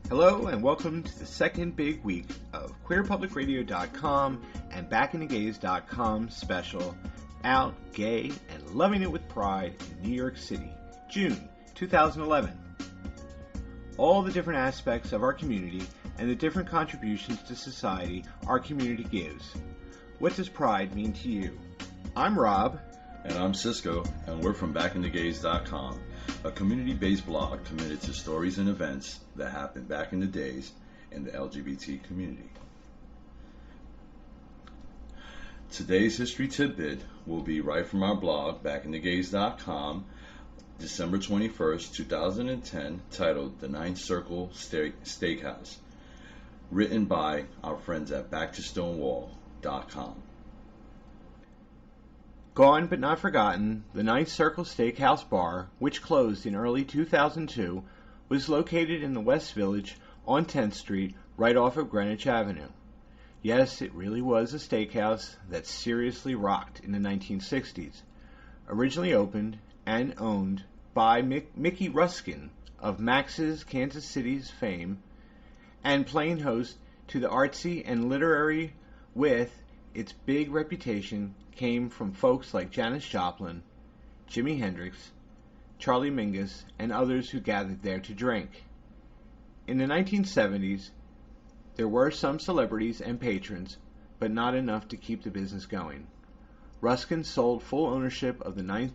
Hello and welcome to the second big week of QueerPublicRadio.com and BackintheGays.com special Out, Gay, and Loving It with Pride in New York City, June 2011. All the different aspects of our community and the different contributions to society our community gives. What does Pride mean to you? I'm Rob. And I'm Cisco, and we're from BackintheGays.com, a community-based blog committed to stories and events that happened back in the days in the LGBT community. Today's history tidbit will be right from our blog, BackintheGays.com, December 21st, 2010, titled The Ninth Circle Steakhouse, written by our friends at BackToStonewall.com. Gone but not forgotten, the Ninth Circle Steakhouse Bar, which closed in early 2002, was located in the West Village on 10th Street, right off of Greenwich Avenue. Yes, it really was a steakhouse that seriously rocked in the 1960s. Originally opened and owned by Mickey Ruskin of Max's Kansas City's fame, and playing host to the artsy and literary with its big reputation came from folks like Janis Joplin, Jimi Hendrix, Charlie Mingus, and others who gathered there to drink. In the 1970s, there were some celebrities and patrons, but not enough to keep the business going. Ruskin sold full ownership of the Ninth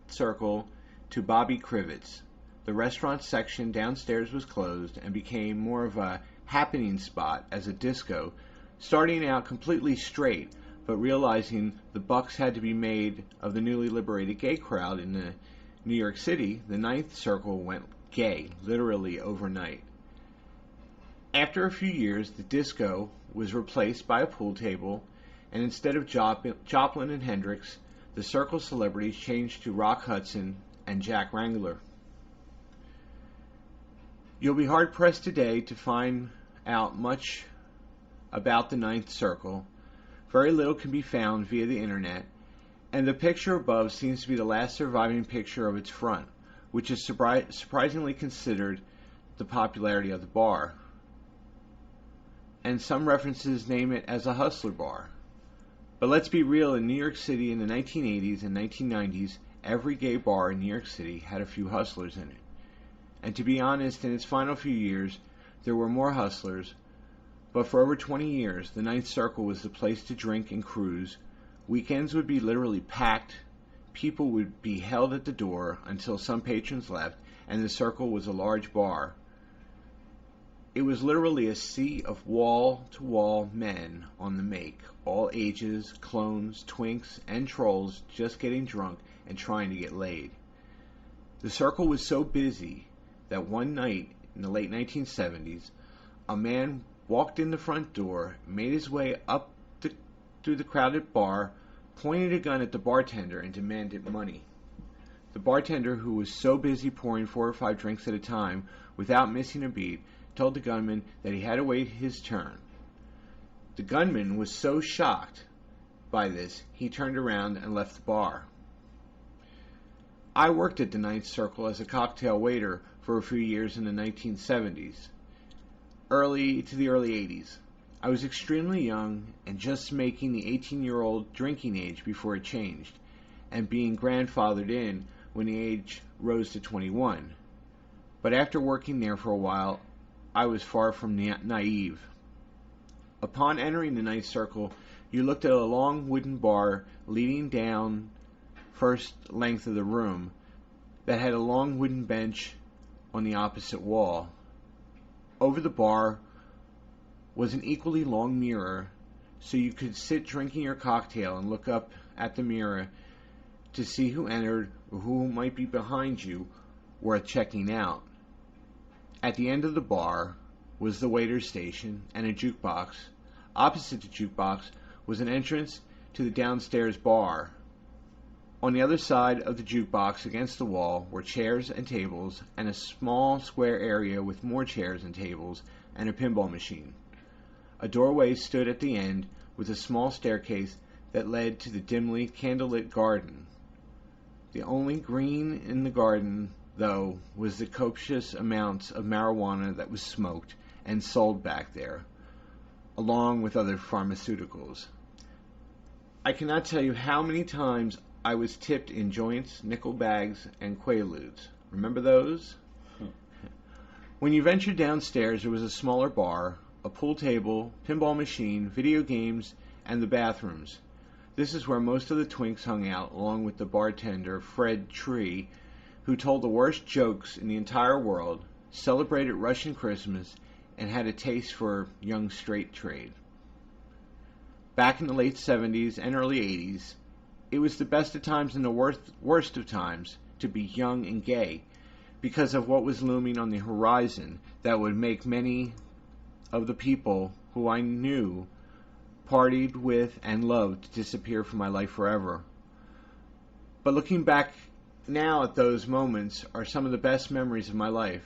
Circle to Bobby Crivets. The restaurant section downstairs was closed and became more of a happening spot as a disco, starting out completely straight, but realizing the bucks had to be made of the newly liberated gay crowd in New York City, the Ninth Circle went gay, literally overnight. After a few years, the disco was replaced by a pool table, and instead of Joplin and Hendrix, the Circle celebrities changed to Rock Hudson and Jack Wrangler. You'll be hard-pressed today to find out much about the Ninth Circle. Very little can be found via the internet, and the picture above seems to be the last surviving picture of its front, which is surprisingly considered the popularity of the bar. And some references name it as a hustler bar. But let's be real, in New York City in the 1980s and 1990s, every gay bar in New York City had a few hustlers in it. And to be honest, in its final few years, there were more hustlers. But for over 20 years, the Ninth Circle was the place to drink and cruise. Weekends would be literally packed. People would be held at the door until some patrons left, and the Circle was a large bar. It was literally a sea of wall-to-wall men on the make, all ages, clones, twinks, and trolls, just getting drunk and trying to get laid. The Circle was so busy that one night in the late 1970s, a man walked in the front door, made his way up through the crowded bar, pointed a gun at the bartender, and demanded money. The bartender, who was so busy pouring 4 or 5 drinks at a time without missing a beat, told the gunman that he had to wait his turn. The gunman was so shocked by this, he turned around and left the bar. I worked at the Ninth Circle as a cocktail waiter for a few years in the 1970s. Early to the early 80s. I was extremely young and just making the 18-year-old drinking age before it changed, and being grandfathered in when the age rose to 21. But after working there for a while, I was far from naive. Upon entering the Ninth Circle, you looked at a long wooden bar leading down first length of the room that had a long wooden bench on the opposite wall. Over the bar was an equally long mirror, so you could sit drinking your cocktail and look up at the mirror to see who entered or who might be behind you worth checking out. At the end of the bar was the waiter's station and a jukebox. Opposite the jukebox was an entrance to the downstairs bar. On the other side of the jukebox against the wall were chairs and tables and a small square area with more chairs and tables and a pinball machine. A doorway stood at the end with a small staircase that led to the dimly candlelit garden. The only green in the garden though, was the copious amounts of marijuana that was smoked and sold back there, along with other pharmaceuticals. I cannot tell you how many times I was tipped in joints, nickel bags, and Quaaludes. Remember those? When you ventured downstairs, there was a smaller bar, a pool table, pinball machine, video games, and the bathrooms. This is where most of the twinks hung out, along with the bartender, Fred Tree, who told the worst jokes in the entire world, celebrated Russian Christmas, and had a taste for young straight trade. Back in the late 70s and early 80s, it was the best of times and the worst of times to be young and gay, because of what was looming on the horizon that would make many of the people who I knew, partied with, and loved disappear from my life forever. But looking back now at those moments are some of the best memories of my life.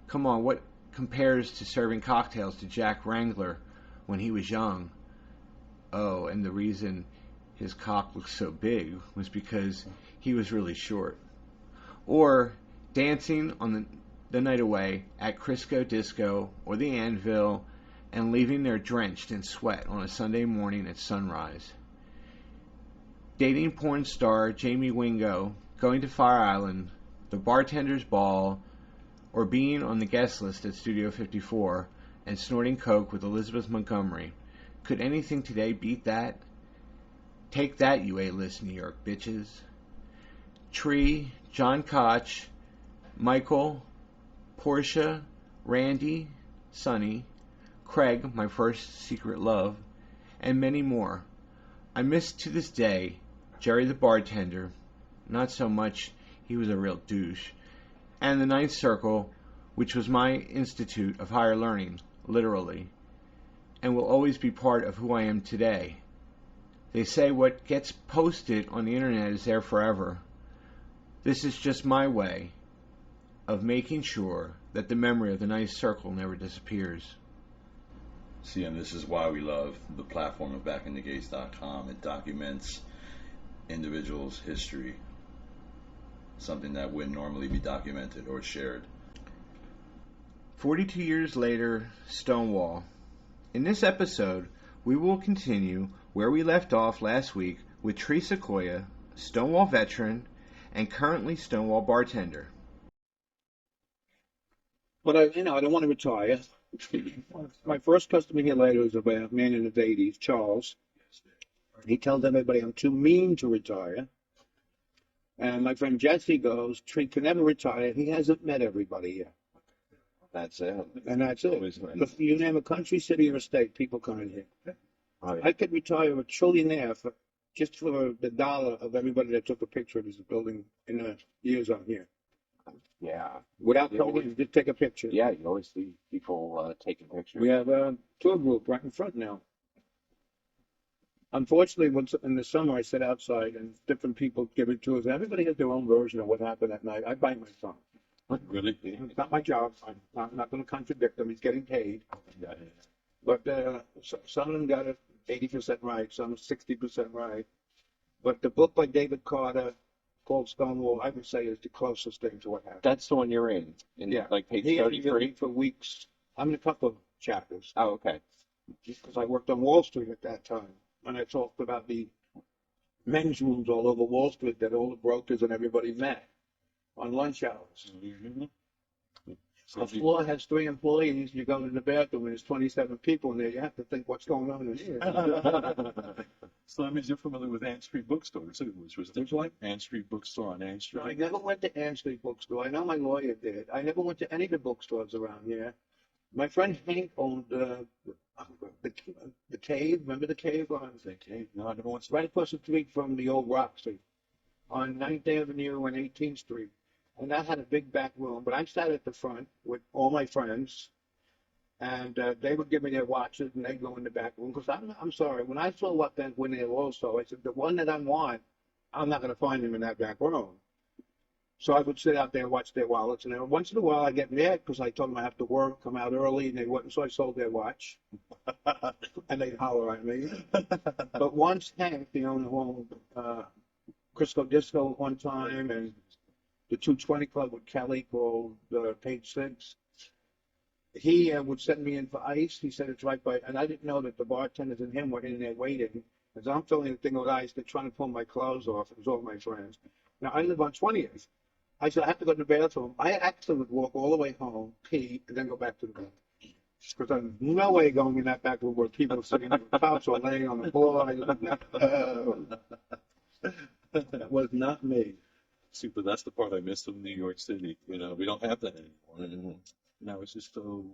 Come on, what compares to serving cocktails to Jack Wrangler when he was young? Oh, and the reason his cock looked so big was because he was really short. Or dancing on the night away at Crisco Disco or the Anvil and leaving there drenched in sweat on a Sunday morning at sunrise. Dating porn star Jamie Wingo, going to Fire Island, the bartender's ball, or being on the guest list at Studio 54 and snorting coke with Elizabeth Montgomery. Could anything today beat that? Take that, you A-list New York bitches. Tree, John Koch, Michael, Portia, Randy, Sonny, Craig, my first secret love, and many more. I miss to this day Jerry the bartender, not so much, he was a real douche, and the Ninth Circle, which was my institute of higher learning, literally, and will always be part of who I am today. They say what gets posted on the internet is there forever. This is just my way of making sure that the memory of the Ninth Circle never disappears. See, and this is why we love the platform of BackintheGays.com. It documents individuals' history, something that wouldn't normally be documented or shared. 42 years later, Stonewall. In this episode, we will continue where we left off last week with Tree Sequoia, Stonewall veteran, and currently Stonewall bartender. But I don't want to retire. My first customer here later was a man in his 80s, Charles. He tells everybody I'm too mean to retire. And my friend Jesse goes, Tree can never retire. He hasn't met everybody yet. That's it. And that's it. If you name a country, city, or a state, people come in here. Oh, yeah. I could retire a trillionaire just for the dollar of everybody that took a picture of this building in the years I'm here. Yeah. Without You coming always- in, just take a picture. Yeah, you always see people taking pictures. We have a tour group right in front now. Unfortunately, once in the summer, I sit outside and different people give it tours. Everybody has their own version of what happened that night. I bite my tongue. Really? It's not my job. I'm not going to contradict him. He's getting paid. Yeah. But some of them got it 80% right, some 60% right. But the book by David Carter called Stonewall, I would say, is the closest thing to what happened. That's the one you're in Yeah. like page He had me 33. for weeks. I'm in a couple of chapters. Oh, okay. Because I worked on Wall Street at that time. And I talked about the men's rooms all over Wall Street that all the brokers and everybody met on lunch hours. Mm-hmm. The floor has 3 employees. You go to the bathroom and there's 27 people in there. You have to think what's going on in here. So that means you're familiar with Ann Street Bookstore too, which was the There's what? Ann Street Bookstore on Ann Street. I never went to Ann Street Bookstore. I know my lawyer did. I never went to any of the bookstores around here. My friend Hank owned the Cave. Remember the Cave? No, I never went to. Right across the street from the old Roxy on 9th Avenue and 18th Street. And that had a big back room. But I sat at the front with all my friends. And they would give me their watches and they'd go in the back room. Because I'm sorry, when I saw what then went there also, I said, the one that I want, I'm not going to find him in that back room. So I would sit out there and watch their wallets. And then once in a while I get mad because I told them I have to work, come out early, and they wouldn't. So I sold their watch. And they'd holler at me. But once Hank, the owner, owned Crisco Disco one time, and the 220 Club with Kelly called Page Six. He would send me in for ice. He said it's right by, and I didn't know that the bartenders and him were in there waiting. As I'm filling the thing with ice, they're trying to pull my clothes off. It was all my friends. Now I live on 20th. I said I have to go to the bathroom. I actually would walk all the way home, pee, and then go back to the bed. Because there's no way going in that back room where people are sitting on the couch or laying on the floor. That was not me. See, but that's the part I miss from New York City. You know, we don't have that anymore. Now it's just so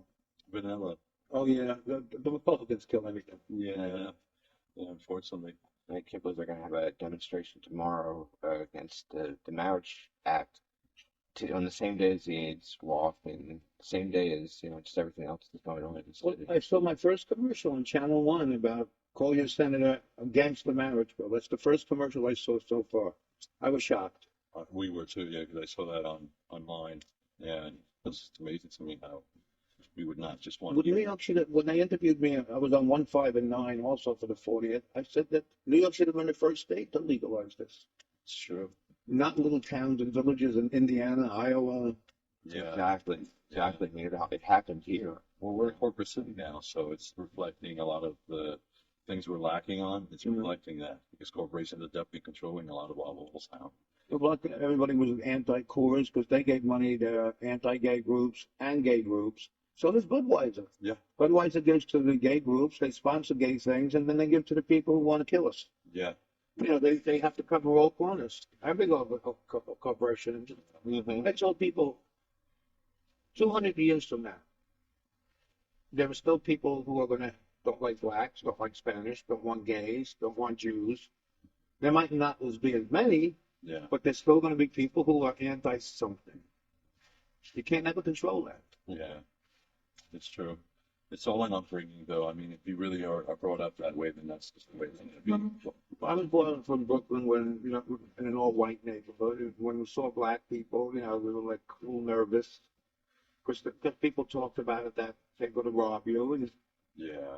vanilla. Oh yeah, the Republicans kill anything. Yeah, unfortunately. I can't believe they're going to have a demonstration tomorrow against the Marriage Act on the same day as the AIDS walk and the same day as, just everything else that's going on in the Well, city. I saw my first commercial on Channel 1 about call your senator against the marriage bill. That's the first commercial I saw so far. I was shocked. We were too, yeah, because I saw that online. Yeah, and it's just amazing to me how we would not just want With to New York should have, when they interviewed me, I was on 1, 5, and 9 also for the 40th. I said that New York should have been the first state to legalize this. It's true. Not little towns and villages in Indiana, Iowa. Yeah. Exactly. It happened here. Well, we're in corporate city now, so it's reflecting a lot of the things we're lacking on. It's reflecting that because corporations are definitely controlling a lot of our local town. Well, everybody was anti-Coors because they gave money to anti-gay groups and gay groups. So does Budweiser. Yeah. Budweiser gives to the gay groups, they sponsor gay things, and then they give to the people who want to kill us. Yeah. They have to cover all corners. Every corporation. I told people 200 years from now, there are still people who are don't like blacks, don't like Spanish, don't want gays, don't want Jews. There might not be as many, but there's still going to be people who are anti-something. You can't ever control that. Yeah, it's true. It's all an upbringing, though. I mean, if you really are brought up that way, then that's just the way it's going to be. I was born from Brooklyn when, in an all-white neighborhood. And when we saw black people, we were like a little nervous. Because the people talked about it that they're going to rob you. And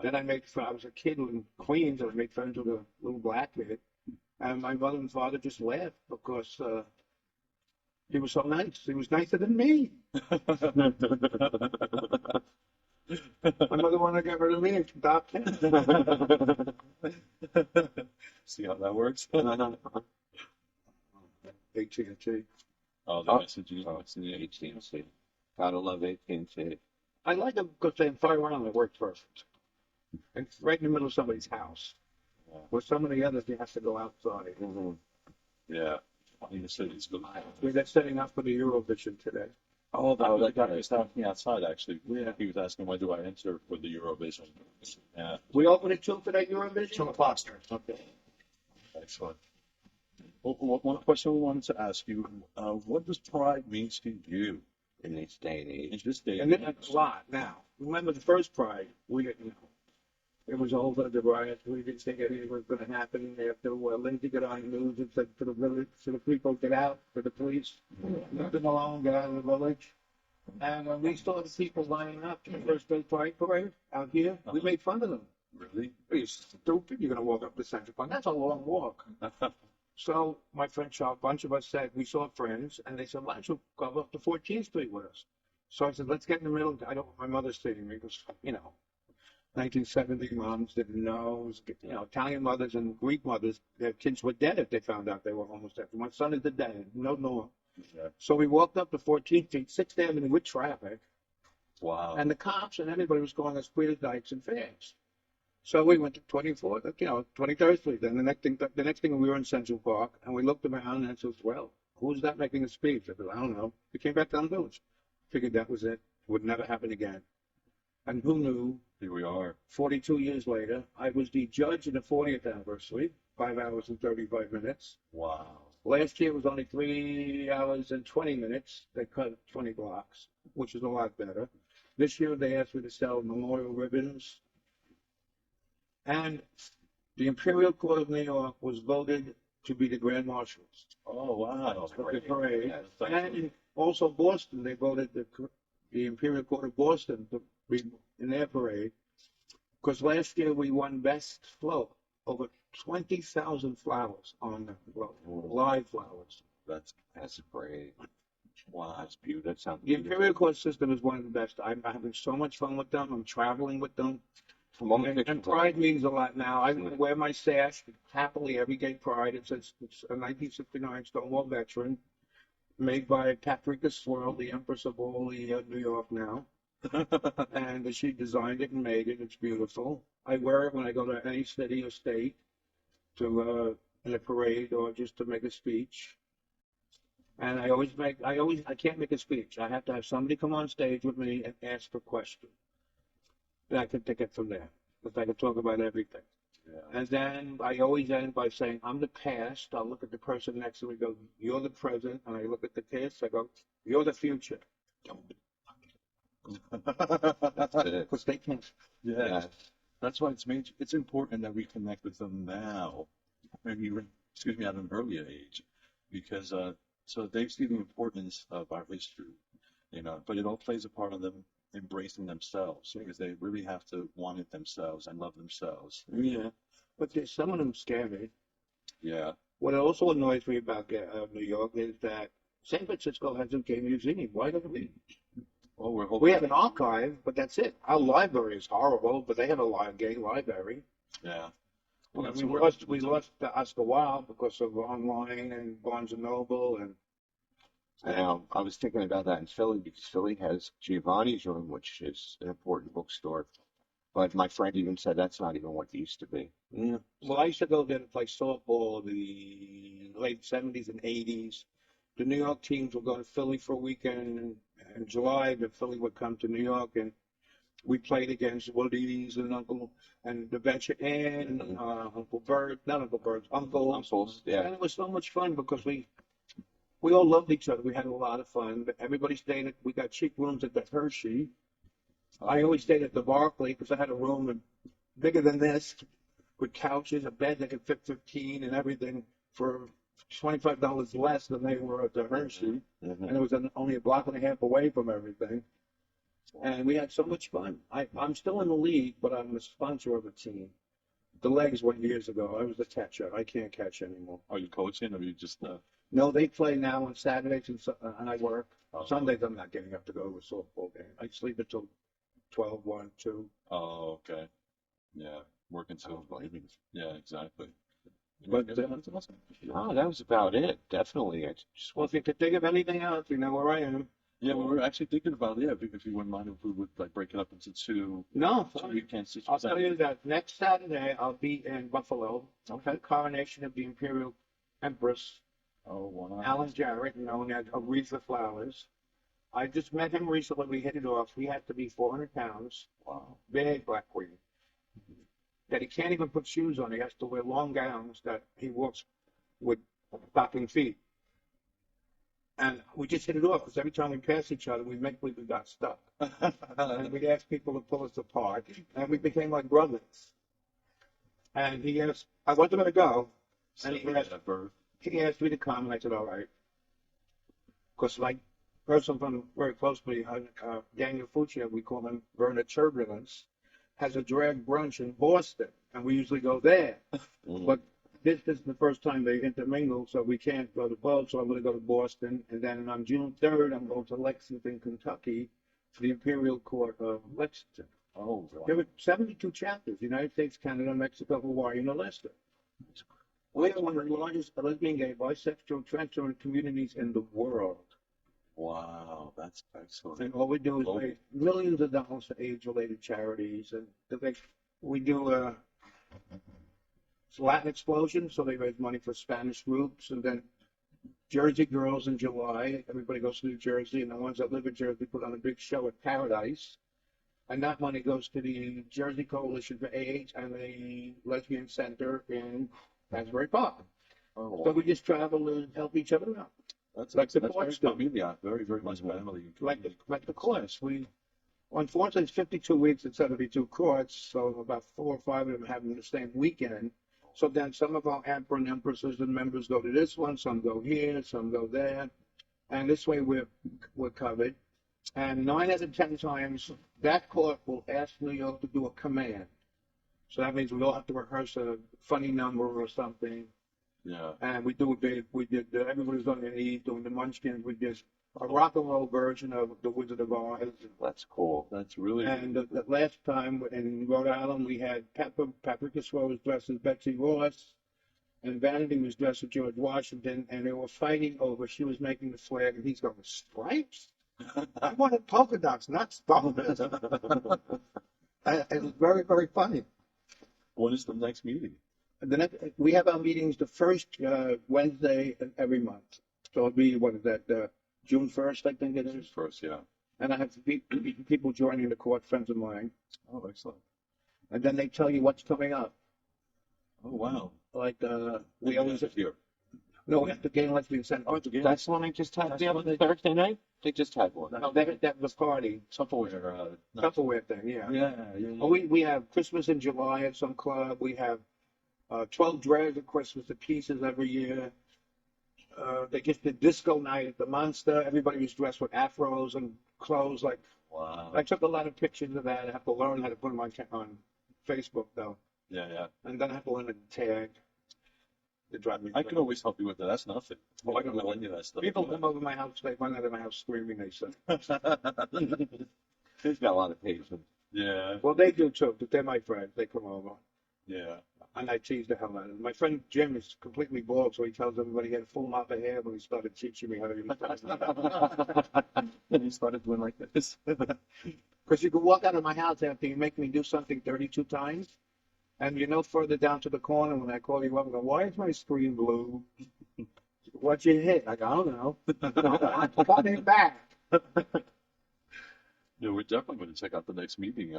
then I was a kid in Queens, and I made friends with a little black kid. And my mother and father just laughed because he was so nice. He was nicer than me. My mother wanted to get rid of me and adopt him. See how that works? AT&T. Oh, the messages. AT&T. Gotta love AT&T. I like them because they fire around. It works perfect. It's right in the middle of somebody's house. With some of the others, you have to go outside. Yeah. In the city's good. We're just setting up for the Eurovision today. Oh, that guy was talking outside, actually. Yeah. He was asking, when do I enter for the Eurovision? Yeah. We open at 2 for that Eurovision? 2 o'clock start. Okay. Excellent. Well, one question we wanted to ask you, what does pride mean to you In this day and in age. this day And and then age? a lot now. Remember the first Pride? We didn't know. It was over the riot. We didn't think anything was going to happen. After Lindsay got on the news and said to the village, to the people, get out, to the police, leave them alone, get out of the village. And when we saw the people lining up to the first big Pride parade out here, we made fun of them. Really? Are you stupid? You're going to walk up the Central Park. That's a long walk. So my friend Shaw, a bunch of us said, we saw friends, and they said, why don't you go up to 14th Street with us? So I said, let's get in the middle. I don't want my mother seeing me because, 1970 moms didn't know. Italian mothers and Greek mothers, their kids were dead if they found out they were homosexual. My son is dead. No. Yeah. So we walked up to 14th Street, 6th Avenue with traffic, Wow. and the cops and everybody was going as speed as dykes and fags. So we went to 23rd Street. Then the next thing we were in Central Park, and we looked around and said, well, who's that making a speech? I said, I don't know. We came back down the village. Figured that was it. Would never happen again. And who knew? Here we are. 42 years later, I was the judge in the 40th anniversary, 5 hours and 35 minutes. Wow. Last year it was only 3 hours and 20 minutes. They cut 20 blocks, which is a lot better. This year they asked me to sell memorial ribbons. And the Imperial Court of New York was voted to be the Grand Marshals Oh, wow. of the parade. Yes, And also Boston, they voted the Imperial Court of Boston to be in their parade. Because last year we won Best Float, over 20,000 flowers on the float, live flowers. That's That's great. Wow, that's beautiful. That sounds The beautiful. Imperial Court system is one of the best. I'm having so much fun with them. I'm traveling with them. From all the And pictures, Pride means a lot now. I wear my sash happily every gay Pride. It's a 1969 Stonewall veteran made by Paprika Swirl, the Empress of all the New York now. And she designed it and made it. It's beautiful. I wear it when I go to any city or state to in a parade or just to make a speech. And I can't make a speech. I have to have somebody come on stage with me and ask a question. Then I can take it from there. Because I can talk about everything. Yeah. And then I always end by saying, I'm the past. I'll look at the person next to me and go, you're the present. And I look at the kids, I go, you're the future. That's it. Because they can't. Yeah. Yes. That's why it's important that we connect with them now, maybe excuse me, at an earlier age, because so they see the importance of our history, but it all plays a part of them embracing themselves because they really have to want it themselves and love themselves. Yeah. But there's some of them scary. Yeah. What also annoys me about New York is that San Francisco has a gay museum. Why don't we? Well, we're We hoping. have an archive, but that's it. Our library is horrible, but they have a gay library. Yeah. Well, That's we what lost the Oscar Wilde because of online and Barnes and Noble and I was thinking about that in Philly because Philly has Giovanni's Room, which is an important bookstore. But my friend even said that's not even what it used to be. yeah. Well, I used to go there to play softball in the late 70s and 80s. The New York teams would go to Philly for a weekend, and in July, the Philly would come to New York, and we played against Woody's and the Venture Inn, and Uncle Bert, not Uncle Bert, Uncle. Uncles, yeah. And it was so much fun because we all loved each other. We had a lot of fun. Everybody stayed we got cheap rooms at the Hershey. I always stayed at the Barclay because I had a room bigger than this with couches, a bed that could fit 15 and everything for $25 less than they were at the Hershey. Mm-hmm. And it was only a block and a half away from everything. And we had so much fun. I'm still in the league, but I'm the sponsor of a team. The legs went years ago. I was the catcher. I can't catch anymore. Are you coaching or are you just No, they play now on Saturdays and I work. Oh. Sundays I'm not getting up to go to a softball game. I sleep until 12, 1, 2. Oh, okay. Yeah. Working till yeah, exactly. But That's awesome. No, that was about it. Definitely. I just well, if you could think of anything else, you know where I am. Yeah, well, we're actually thinking about if you wouldn't mind if we would like break it up into two No, weekends. I'll tell you that next Saturday I'll be in Buffalo. Okay. Coronation of the Imperial Empress Oh, wow. Alan Jarrett, known as Aretha Flowers. I just met him recently. We hit it off. He had to be 400 pounds. Wow. Big black queen. That he can't even put shoes on. He has to wear long gowns that he walks with stocking feet. And we just hit it off because every time we pass each other, we make believe we got stuck. And we'd ask people to pull us apart. And we became like brothers. And he asked, I wasn't going to go. And he asked me to come, and I said, all right. Because my person from very close to me, Daniel Fucci, we call him Verna Turbulence, has a drag brunch in Boston, and we usually go there. But this is the first time they intermingle, so we can't go to both. So I'm going to go to Boston, and then on June 3rd, I'm going to Lexington, Kentucky, to the Imperial Court of Lexington. Oh, wow. There were 72 chapters: United States, Canada, Mexico, Hawaii, and Alaska. We are one of the largest lesbian, gay, bisexual, transgender communities in the world. Wow, that's excellent. And all we do is raise millions of dollars for age-related charities. And we do Latin Explosion, so they raise money for Spanish groups. And then Jersey Girls in July. Everybody goes to New Jersey, and the ones that live in Jersey put on a big show at Paradise. And that money goes to the Jersey Coalition for AIDS and the Lesbian Center in Asbury Park. Oh, wow. So we just travel and help each other out. That's like the very courts do. familiar, very, very much family. Like the courts. Unfortunately, it's 52 weeks and 72 courts, so about 4 or 5 of them having the same weekend. So then some of our emperor and empresses and members go to this one, some go here, some go there. And this way we're covered. And 9 out of 10 times, that court will ask New York to do a command. So that means we all have to rehearse a funny number or something. Yeah. And we do it big. We did, everybody was on their knees doing the munchkins. We just a rock and roll version of The Wizard of Oz. That's cool. That's really And the last time in Rhode Island, we had Paprika Swell was dressed as Betsy Ross, and Vanity was dressed as George Washington, and they were fighting over, she was making the flag, and he's going, stripes? I wanted polka dots, not stars. It was very, very funny. When is the next meeting? We have our meetings the first Wednesday of every month. So it'll be, what is that, June 1st, I think it is. First, yeah. And I have people joining the court, friends of mine. Oh, excellent. And then they tell you what's coming up. Oh, wow. Like, we always, here. no, we have to gain lesbian center. Oh, That's the one I just had the other Thursday night? They just had one. no, that was party. Tupperware. Tupperware thing, yeah. Yeah. Oh, we have Christmas in July at some club. We have 12 drags of Christmas at Pieces every year. They just did disco night at the Monster. Everybody was dressed with afros and clothes. Like, Wow. I took a lot of pictures of that. I have to learn how to put them on Facebook, though. Yeah. And then I have to learn to tag. To drive me I crazy. can always help you with that. That's nothing. Oh, I don't know. any of that stuff. People come over my house, they run out of my house screaming, they say. He's got a lot of patience. Yeah. Well, they do too, but they're my friends. They come over. Yeah. And I tease the hell out of them. My friend Jim is completely bald, so he tells everybody he had a full mop of hair when he started teaching me how to use it. And he started doing like this. Because you can walk out of my house after you make me do something 32 times, and you're no further down to the corner when I call you up and go, why is my screen blue? What'd you hit? I go, I don't know. I'm coming back. Yeah, we're definitely going to check out the next meeting,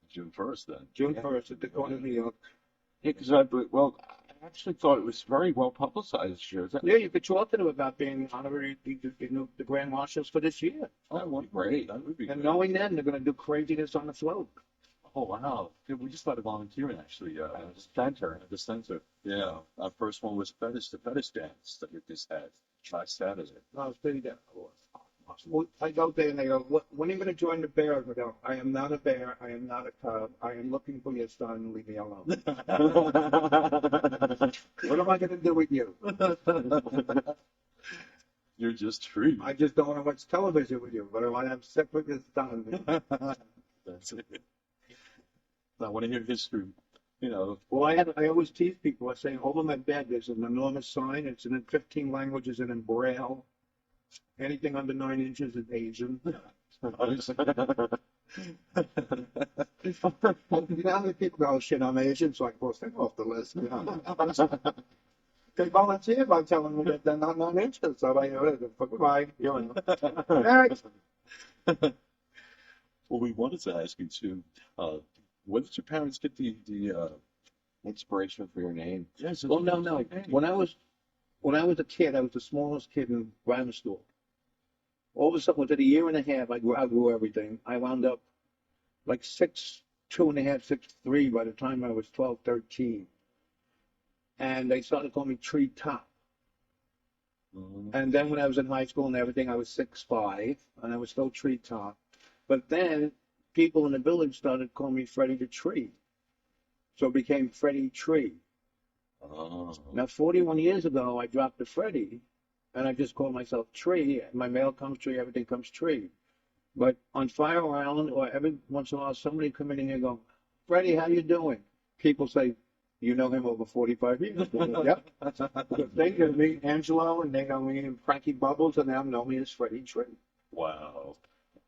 June 1st then. June 1st at the corner of New York. Yeah, because I actually thought it was very well publicized this year. Yeah, you could talk to them about being honorary, the Grand Marshals for this year. That would be great. That would be And great. knowing them, they're going to do craziness on the float. Oh, wow. Yeah, we just started volunteering, actually. At the center. At the center. Yeah. Our first one was the fetish dance that we just had last Saturday. I was pretty down. Well, I go there and they go, when are you going to join the bears? I go, I am not a bear. I am not a cub. I am looking for your son. Leave me alone. What am I going to do with you? You're just free. I just don't want to watch television with you, but I want to have sex with your son. That's it. I want to hear history. You know, Well, I always tease people. I say, over my bed, there's an enormous sign. It's in 15 languages and in Braille. Anything under 9 inches is Asian. You know how many people go, oh, shit, I'm Asian, so I cross them off the list. You know? They volunteer by telling me that they're not 9 inches, so I go, goodbye. You know. Next. well, we wanted to ask you too. Where did your parents get the Inspiration for your name. Yes. Well, no. When I was a kid, I was the smallest kid in grammar school. All of a sudden, within a year and a half, I grew everything. I wound up like 6'2.5", 6'3" by the time I was 12, 13. And they started calling me Tree Top. And then when I was in high school and everything, I was 6'5", and I was still Tree Top. But then people in the village started calling me Freddie the Tree. So it became Freddie Tree. Oh. Now, 41 years ago, I dropped the Freddie, and I just called myself Tree. My mail comes Tree, everything comes Tree. But on Fire Island, or every once in a while, somebody come in here and go, Freddie, how you doing? People say, you know him over 45 years. Yep. They know me, Angelo, and they know me, Frankie Bubbles, and now know me as Freddie Tree. Wow.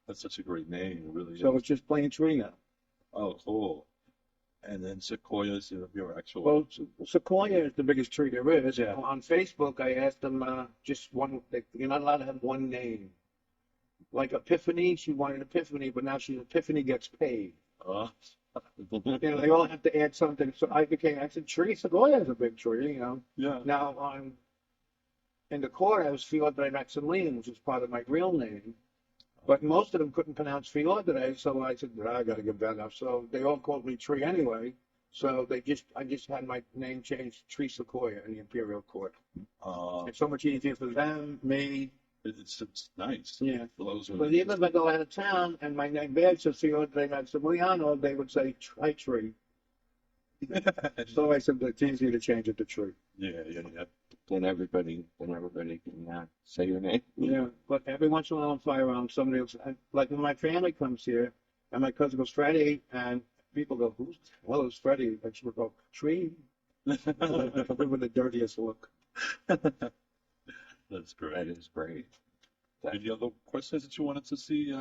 That's such a great name. It really So is. it's just plain Tree now. Oh, cool. And then Sequoia's your actual. Well, Sequoia is the biggest tree there is. Yeah. On Facebook, I asked them just one. You're not allowed to have one name. Like Epiphany, she wanted Epiphany, but now she's Epiphany gets paid. You know, they all have to add something. So I said, Tree Sequoia is a big tree. You know. Yeah. Now in the court, I was Fiordre Maximilian, which is part of my real name. But most of them couldn't pronounce Fiordre, so I said, I got to give that up. So they all called me Tree anyway. So I just had my name changed to Tree Sequoia in the Imperial Court. It's so much easier for them, me. It's nice. Yeah. Those are- But even if I go out of town and my name badge says Fiordre Maximiliano, they would say Tri Tree. So I said, it's easier to change it to Tree. Yeah. then everybody can say your name. Yeah, but every once in a while I'm fly around somebody else. Like when my family comes here, and my cousin goes, Freddie, and people go, who's, well, it's Freddie. And she would go, Tree. With the dirtiest look. That's That great. is great. Any other questions that you wanted to see?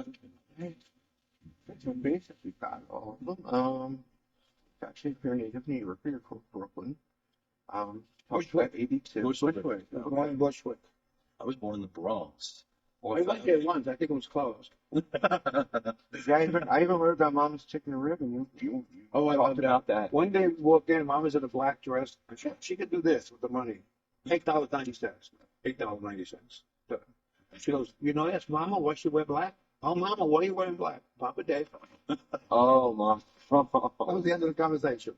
So basically got all of them. Actually, if you're a native New Yorker, you're from Brooklyn. Bushwick. 82. Bushwick. Born in Bushwick. I was born in the Bronx. I went there once. I think it was closed. Yeah, I even heard about Mama's Chicken and Rib, and you Oh, I talked love about that. One day we walked in, Mom was in a black dress. She could do this with the money. $8.90. $8.90. She goes, you know, ask Mama why she wear black. Oh, Mama, why are you wearing black? Papa Dave. Oh, Mom. That was the end of the conversation.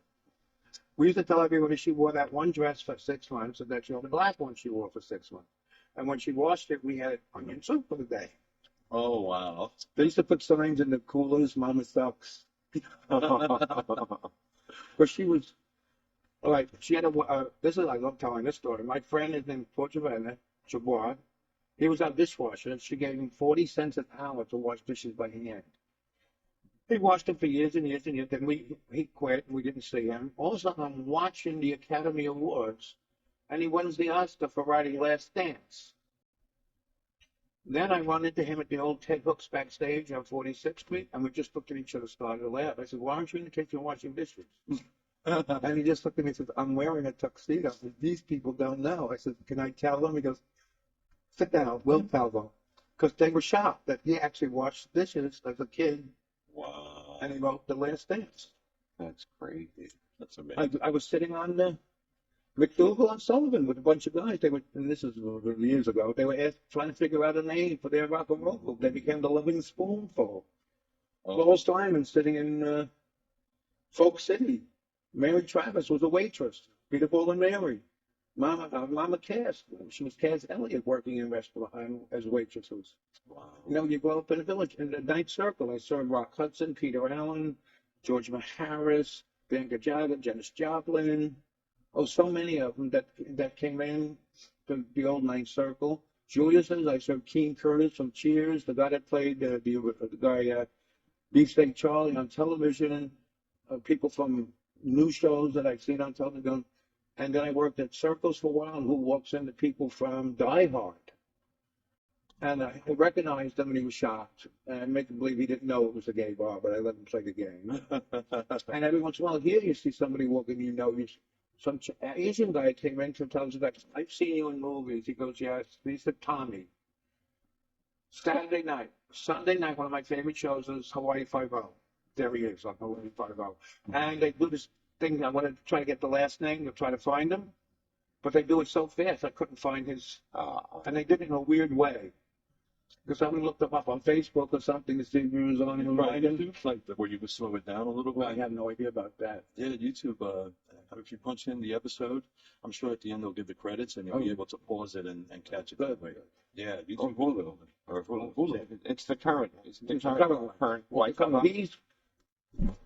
We used to tell everybody she wore that one dress for 6 months and that she wore the black one she wore for 6 months. And when she washed it, we had onion soup for the day. Oh, wow. They used to put signs in the coolers, Mama sucks. But she was, like, she had this is, I love telling this story. My friend is named Porchavena Chabot. He was our dishwasher, and she gave him 40 cents an hour to wash dishes by hand. He watched them for years and years and years. Then he quit. We didn't see him. All of a sudden, I'm watching the Academy Awards, and he wins the Oscar for writing Last Dance. Then I run into him at the old Ted Hooks backstage on 46th Street, and we just looked at each other, started to laugh. I said, "Why aren't you in the kitchen washing dishes?" And he just looked at me and said, "I'm wearing a tuxedo. These people don't know." I said, "Can I tell them?" He goes, "Sit down. We'll tell them." Because they were shocked that he actually washed dishes as a kid. Wow. And he wrote The Last Dance. That's crazy. That's amazing. I was sitting on McDougal and Sullivan with a bunch of guys. They were, and this is years ago. They were trying to figure out a name for their rock and roll group. They became the Living Spoonful. Lois Diamond sitting in Folk City. Mary Travis was a waitress. Peter Paul and Mary. Mama Cass. She was Cass Elliott working in restaurant as waitresses. Wow. You know, you grow up in a village. In the Ninth Circle, I saw Rock Hudson, Peter Allen, George Maharis, Van Gajaga, Janis Joplin. Oh, so many of them that came in to the old Ninth Circle. Julius's, I saw Keen Curtis from Cheers, the guy that played the guy Beefsteak Charlie on television. People from new shows that I've seen on television. And then I worked at Circles for a while, and who walks into people from Die Hard. And I recognized him, and he was shocked. And I make him believe he didn't know it was a gay bar, but I let him play the game. And every once in a while, here you see somebody walking, you know, some Asian guy came in and tells us, "I've seen you in movies." He goes, "Yes." He said, "Tommy." Sunday night, one of my favorite shows is Hawaii Five-0. There he is on Hawaii Five-0. And they do this thing. I wanted to try to get the last name to try to find him, but they do it so fast I couldn't find his. And they did it in a weird way. Because I looked him up on Facebook or something to see if he was on him. Right. Like where you would slow it down a little bit. Well, I have no idea about that. Yeah, YouTube. If you punch in the episode, I'm sure at the end they'll give the credits, and you'll be able to pause it and catch it that way. Yeah, YouTube. Hulu. It's the current. It's the current. He's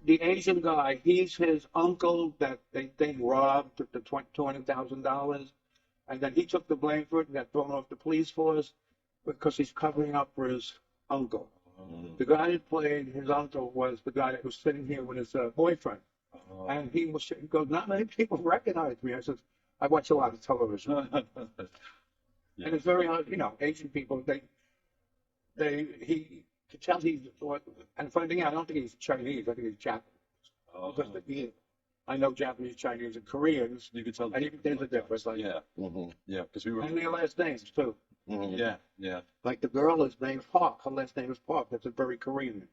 the Asian guy. He's his uncle that they think robbed the $200,000, and then he took the blame for it and got thrown off the police force because he's covering up for his uncle. The guy that played his uncle was the guy that was sitting here with his boyfriend. And he goes, "Not many people recognize me." I said, "I watch a lot of television." Yeah. And it's very hard, you know, Asian people, he could tell he's, and funny thing, I don't think he's Chinese, I think he's Japanese. Because I know Japanese, Chinese, and Koreans. You could tell. And there's a difference. Like, Yeah. Yeah, because we were. and their last names, too. Yeah. Like the girl is named Park. Her last name is Park. That's a very Korean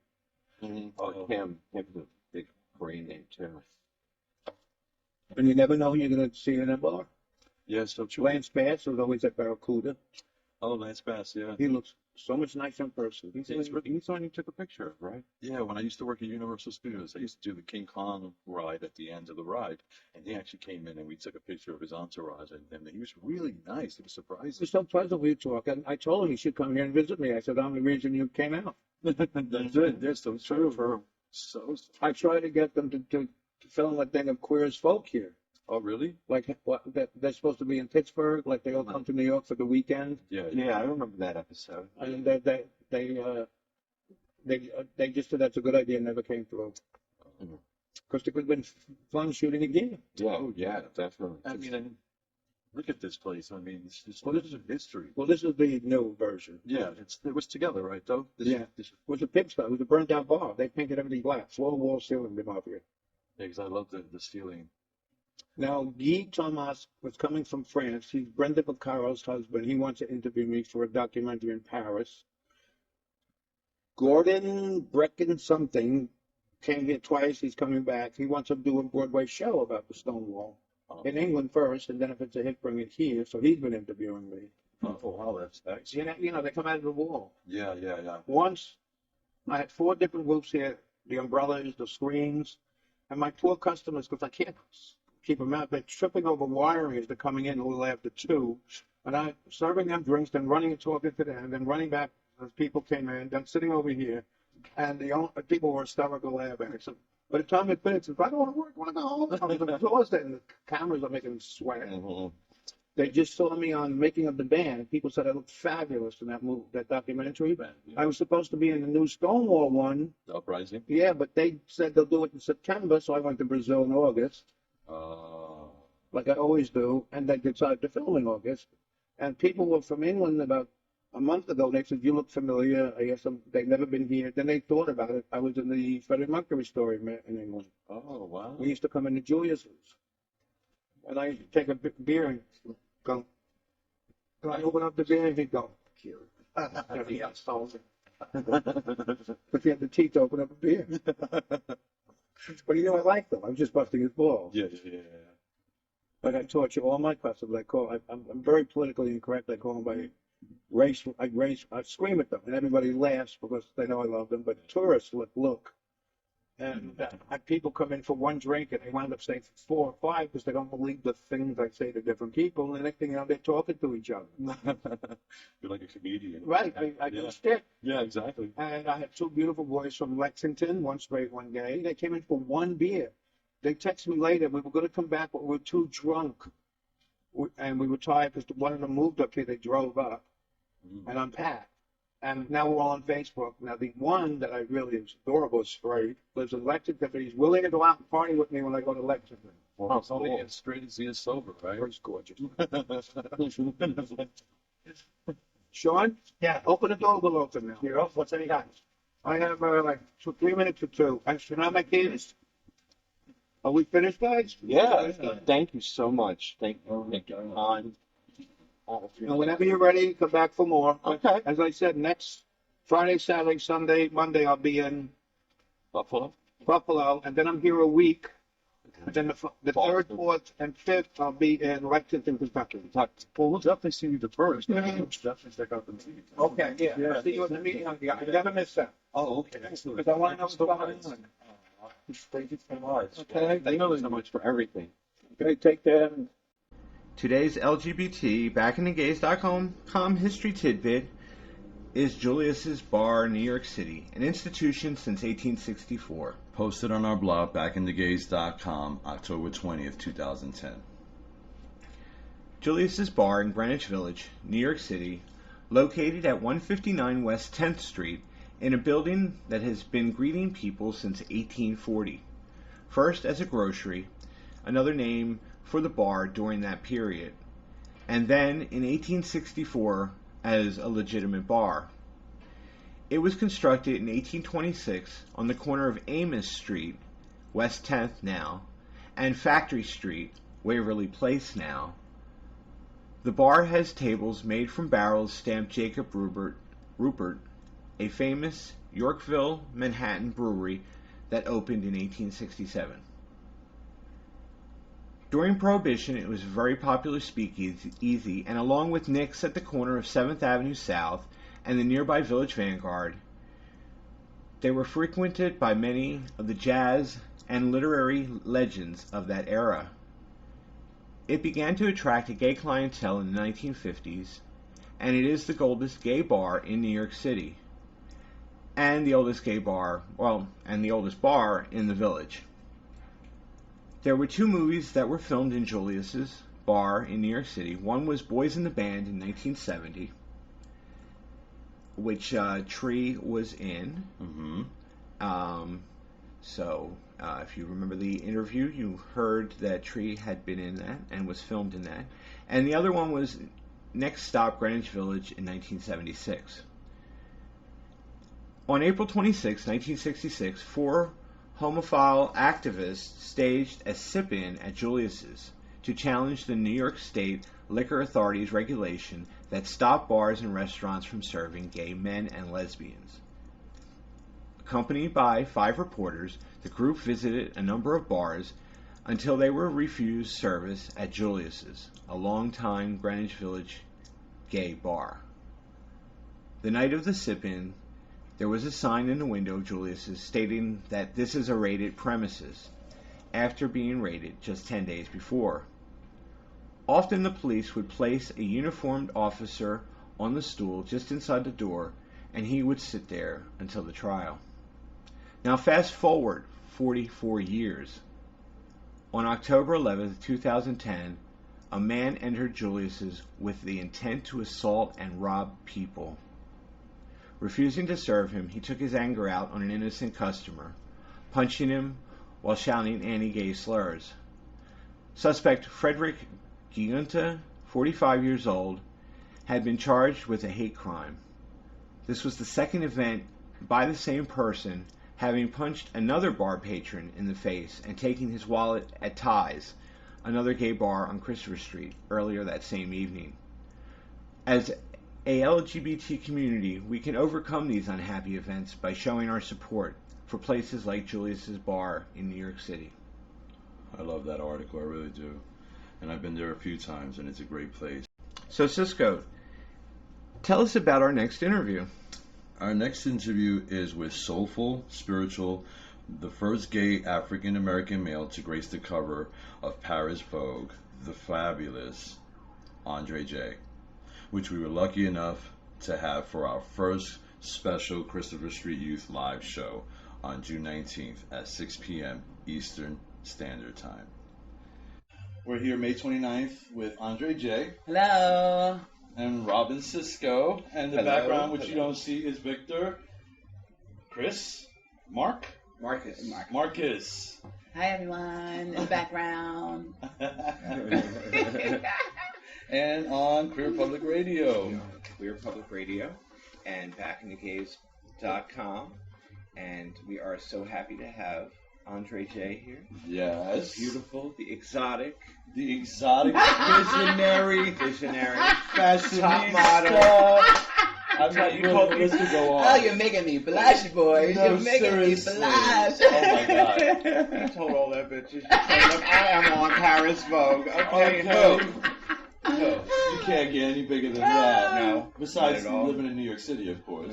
name. Kim. Kim's a big Korean name, too. And you never know who you're going to see in a bar. Yeah, so true. Lance Bass was always at Barracuda. Oh, Lance Bass, yeah. He looks so much nicer in person. He's the one you took a picture of, right? Yeah, when I used to work at Universal Studios, I used to do the King Kong ride at the end of the ride, and he actually came in and we took a picture of his entourage, and he was really nice. It was It surprising. was so pleasant we talk. And I told him he should come here and visit me. I said, "I'm the reason you came out." That's it. That's so true. So I tried to get them to film a thing of Queer as Folk here. Oh, really? Like what, they're supposed to be in Pittsburgh, like they all come to New York for the weekend, Yeah. Yeah, I remember that episode. and they just said that's a good idea, and never came through. Mhm. Because it would have been fun shooting again. Yeah, Oh, yeah, definitely. I mean, and look at this place. I mean, this is a history. Well, this is the new version. Yeah, it was together, right, though? Yeah. It was a pigsty. It was a burned down bar. They painted everything black. Floor, wall, ceiling, the mafia. Because I love the ceiling. Now, Guy Thomas was coming from France. He's Brenda Vaccaro's husband. He wants to interview me for a documentary in Paris. Gordon Brecken something came here twice. He's coming back. He wants to do a Broadway show about the Stonewall in England first, and then if it's a hit, bring it here. So he's been interviewing me. Oh, wow, that's nice. You know, they come out of the wall. Yeah. Once, I had 4 different groups here, the umbrellas, the screens, and my poor customers, because I can't keep them out, they're tripping over wiring as they're coming in a little after 2, and I'm serving them drinks, then running and talking to them, then running back as people came in, then sitting over here, and the people were hysterical laughing. So by the time it finished, I don't want to work, I want to go home. I'm exhausted, and the cameras are making me sweat. Mhm. They just saw me on Making of the Band. People said I looked fabulous in that movie, that documentary. I was supposed to be in the new Stonewall one. The Uprising. Yeah, but they said they'll do it in September, so I went to Brazil in August, like I always do, and they decided to film in August. And people were from England about a month ago. They said, you look familiar. I guess they've never been here. Then they thought about it. I was in the Freddie Mercury story in England. Oh, wow. We used to come into Julius's. And I used to take a beer and go, can I open up the beer? And he'd go, here. But you had the teeth to open up a beer. But you know, I like them. I was just busting his balls. Yeah. But I torture all my customers. I'm very politically incorrect. I call them by race. I scream at them, and everybody laughs because they know I love them. But tourists look. And people come in for one drink and they wind up saying 4 or 5 because they don't believe the things I say to different people. And the next thing you know, they're talking to each other. You're like a comedian. Right. I do stick. Yeah, exactly. And I had 2 beautiful boys from Lexington, one straight, one gay. They came in for one beer. They texted me later. We were going to come back, but we were too drunk. And we were tired because one of them moved up here. They drove up. And unpacked. And now we're all on Facebook. Now, the one that I really is adorable is straight, lives in Lexington, but he's willing to go out and party with me when I go to Lexington. Well, it's only as straight as he is sober, right? He's gorgeous. Sean? Yeah. Open the door, we'll open now. You're off. What's any got? I have like 3 minutes or 2. And should I make these? Are we finished, guys? Yeah, thank you so much. Thank you for your time. And whenever you're ready, come back for more. Okay. As I said, next Friday, Saturday, Sunday, Monday, I'll be in Buffalo? Buffalo, and then I'm here a week. And then the 3rd, 4th, and 5th, I'll be in Lexington, Kentucky. Well, we'll definitely see you the first. Definitely check out the meeting. Okay, yeah. I'll see you at the meeting. I never miss that. Oh, okay. Excellent. Because I want to know what's going on. Thank you so much. Okay. Thank you so much for everything. Okay, take care. Today's LGBT BackintheGays.com history tidbit is Julius's Bar, New York City, an institution since 1864. Posted on our blog, BackintheGays.com, October 20th, 2010. Julius's Bar in Greenwich Village, New York City, located at 159 West 10th Street, in a building that has been greeting people since 1840. First as a grocery, another name for the bar during that period, and then in 1864 as a legitimate bar. It was constructed in 1826 on the corner of Amos Street, West 10th now, and Factory Street, Waverly Place now. The bar has tables made from barrels stamped Jacob Rupert, a famous Yorkville, Manhattan brewery that opened in 1867. During Prohibition, it was a very popular speakeasy, and along with Nick's at the corner of 7th Avenue South and the nearby Village Vanguard, they were frequented by many of the jazz and literary legends of that era. It began to attract a gay clientele in the 1950s, and it is the oldest gay bar in New York City, and the oldest bar in the village. There were 2 movies that were filmed in Julius's bar in New York City. One was Boys in the Band in 1970, which Tree was in. Mm-hmm. So if you remember the interview, you heard that Tree had been in that and was filmed in that. And the other one was Next Stop, Greenwich Village in 1976. On April 26, 1966, 4 homophile activists staged a sit-in at Julius's to challenge the New York State Liquor Authority's regulation that stopped bars and restaurants from serving gay men and lesbians. Accompanied by 5 reporters, the group visited a number of bars until they were refused service at Julius's, a longtime Greenwich Village gay bar. The night of the sit-in, there was a sign in the window of Julius's stating that this is a raided premises, after being raided just 10 days before. Often the police would place a uniformed officer on the stool just inside the door, and he would sit there until the trial. Now fast forward 44 years. On October 11, 2010, a man entered Julius's with the intent to assault and rob people. Refusing to serve him, he took his anger out on an innocent customer, punching him while shouting anti-gay slurs. Suspect Frederick Giunta, 45 years old, had been charged with a hate crime. This was the second event by the same person, having punched another bar patron in the face and taking his wallet at Ty's, another gay bar on Christopher Street, earlier that same evening. As a LGBT community, we can overcome these unhappy events by showing our support for places like Julius's Bar in New York City. I love that article, I really do. And I've been there a few times, and it's a great place. So, Cisco, tell us about our next interview. Our next interview is with soulful, spiritual, the first gay African-American male to grace the cover of Paris Vogue, the fabulous Andre J., which we were lucky enough to have for our first special Christopher Street Youth live show on June 19th at 6 p.m. Eastern Standard Time. We're here May 29th with Andre J. Hello. And Robin Cisco. And the Hello. background, which you don't see, is Victor, Chris, Marcus. Hi, everyone. In the background. And on Queer Public Radio. Queer Public Radio and BackintheGays.com. And we are so happy to have Andre J here. Yes. The beautiful, the exotic, visionary, fashionista. top model. I'm not you told this to go on. Oh, you're making me blush, boy. No, You're making seriously. me blush. Oh, my God. You told all that bitches. I am on Paris Vogue. Okay, No, you can't get any bigger than that. No. Besides Not at all. living in New York City, of course.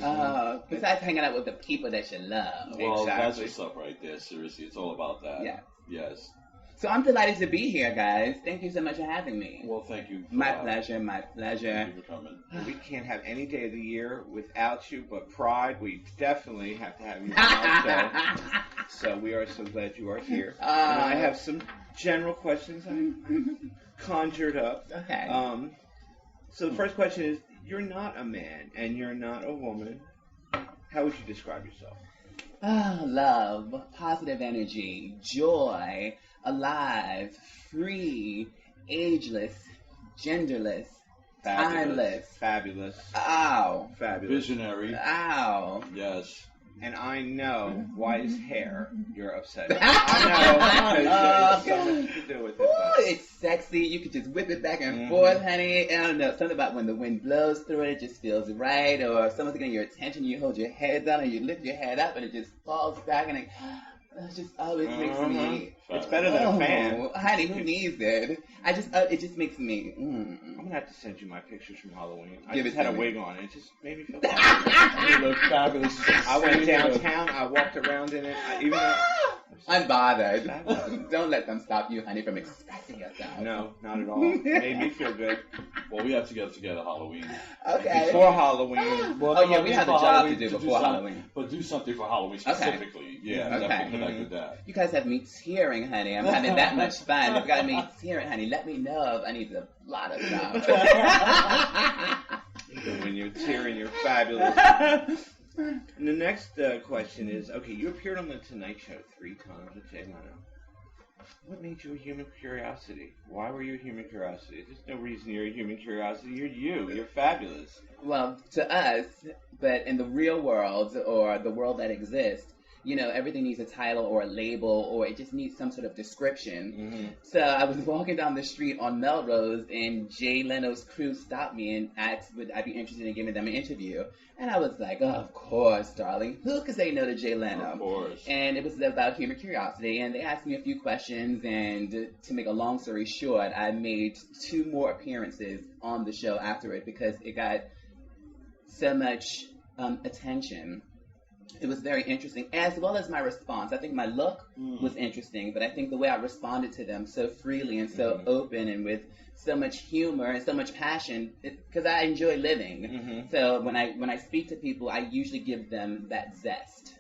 Besides hanging out with the people that you love. Well, that's exactly. what's up right there. Seriously, it's all about that. Yeah. Yes. So I'm delighted to be here, guys. Thank you so much for having me. Well, thank you. My pleasure, my pleasure. Thank you for coming. We can't have any day of the year without you, but Pride, we definitely have to have you on our show. So we are so glad you are here. And I have some general questions I conjured up. Okay. So the first question is, you're not a man and you're not a woman. How would you describe yourself? Love, positive energy, joy, alive, free, ageless, genderless, timeless. Fabulous. Ow. Fabulous. Visionary. Ow. Yes. And I know why his hair you're upset about. I know, because there's so much to do with it. Ooh, it's sexy. You could just whip it back and forth, honey. I don't know. Something about when the wind blows through it, it just feels right. Or if someone's getting your attention, you hold your head down and you lift your head up and it just falls back and it just always makes me. It's better than a fan. Honey, who needs it? It just makes me. I'm gonna have to send you my pictures from Halloween. I Give just it had to a me. wig on. It just made me feel You look fabulous. I went downtown. I walked around in it. Even though Unbothered. Fabulous. Don't let them stop you, honey, from expressing yourself. No, not at all. Made me feel good. Well, we have to get together Halloween. Okay. Before Halloween. Well, Oh, yeah, I we mean, have a for job Halloween to do before Halloween. But do something for Halloween specifically. Yeah, Okay. definitely connected that. You guys have me tearing, honey. I'm having that much fun. If you got me tearing, honey, let me know if I need a lot of stuff. When you're tearing, you're fabulous. And the next question is, okay, you appeared on The Tonight Show 3 times with Jay Leno. What made you a human curiosity? Why were you a human curiosity? There's no reason you're a human curiosity. You're you. You're fabulous. Well, to us, but in the real world or the world that exists, you know, everything needs a title or a label, or it just needs some sort of description. Mm-hmm. So I was walking down the street on Melrose, and Jay Leno's crew stopped me and asked would I be interested in giving them an interview. And I was like, oh, of course, darling. Who could say no to Jay Leno? Of course. And it was about human curiosity, and they asked me a few questions, and to make a long story short, I made 2 more appearances on the show after it because it got so much attention. It was very interesting, as well as my response. I think my look was interesting, but I think the way I responded to them so freely and so open and with so much humor and so much passion, because I enjoy living. Mm-hmm. So when I speak to people, I usually give them that zest.